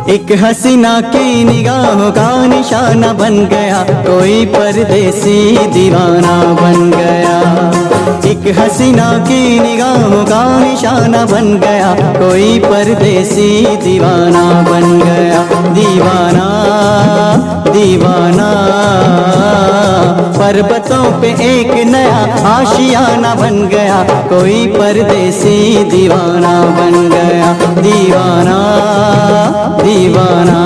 एक हसीना की निगाहों का निशाना बन गया, कोई परदेसी दीवाना बन गया। एक हसीना की निगाहों का निशाना बन गया, कोई परदेसी दीवाना बन गया। दीवाना दीवाना पर्वतों पे एक नया आशियाना बन गया, कोई परदेसी दीवाना बन गया। दीवाना दीवाना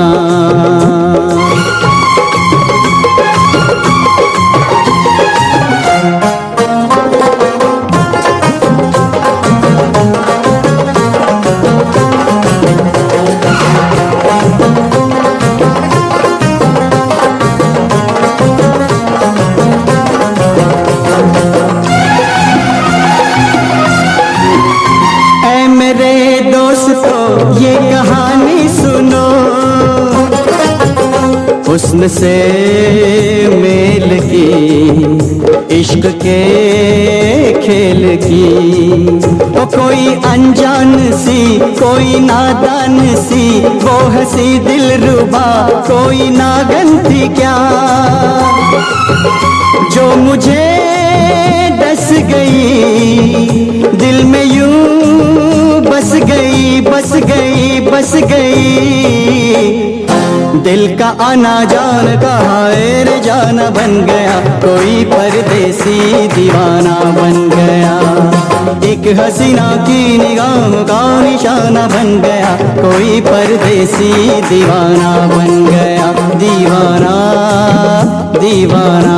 ये कहानी सुनो, हुस्न से मेल की, इश्क के खेल की। वो कोई अनजान सी, कोई नादान सी, वो हंसी दिलरुबा कोई नागन थी क्या, जो मुझे डस गई, दिल में यूं बस गई बस गई बस गई। दिल का आना जान का हायर जाना बन गया, कोई परदेसी दीवाना बन गया। एक हसीना की निगाहों का निशाना बन गया, कोई परदेसी दीवाना बन गया। दीवाना दीवाना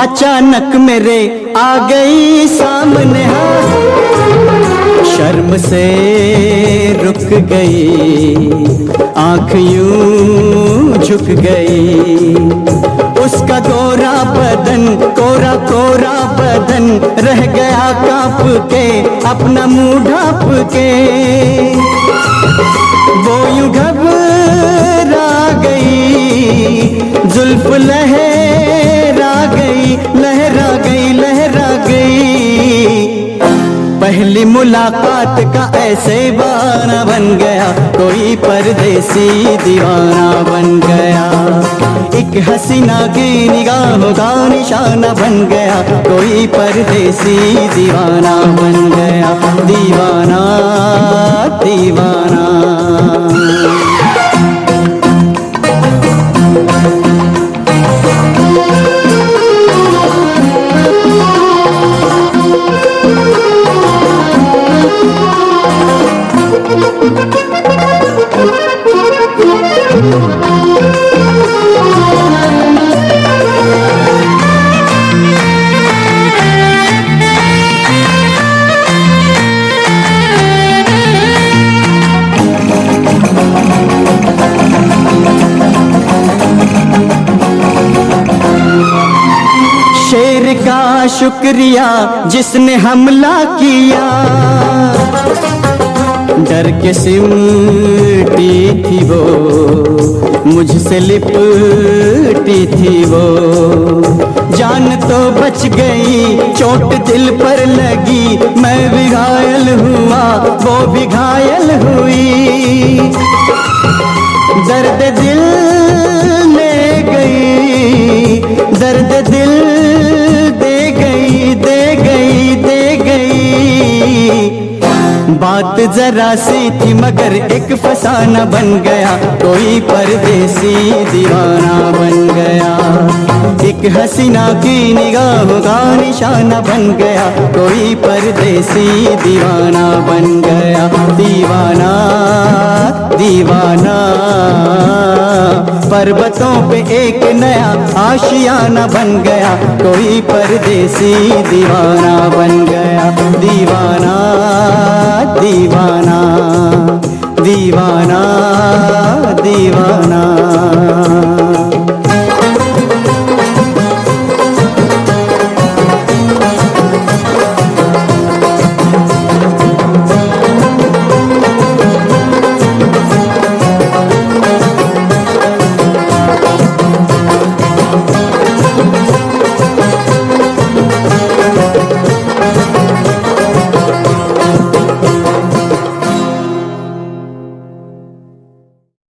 अचानक मेरे आ गई सामने, शर्म से रुक गई, आँख यूं झुक गई। उसका गोरा बदन कोरा कोरा बदन रह गया कांप के, अपना मुंह ढाँप के। वो यूं घबरा गई, जुल्फ लहरा गई लहरा गई लहरा गई। पहली मुलाकात का ऐसे बहाना बन गया, कोई परदेसी दीवाना बन गया। एक हसीना की निगाहों का निशाना बन गया, कोई परदेसी दीवाना बन गया। दीवाना दीवाना शेर का शुक्रिया जिसने हमला किया, डर के सिमटी थी वो, मुझसे लिपटी थी वो। जान तो बच गई, चोट दिल पर लगी, मैं भी घायल हुआ वो भी घायल हुई। दर्द दिल ले गई, दर्द दिल दे गई दे गई दे गई। बात जरा सी थी मगर एक फसाना बन गया, कोई परदेसी दीवाना बन गया। एक हसीना की निगाहों का निशाना बन गया, कोई परदेसी दीवाना बन गया। दीवाना दीवाना पर्वतों पे एक नया आशियाना बन गया, कोई परदेसी दीवाना बन गया। दीवाना दीवाना दीवाना दीवाना।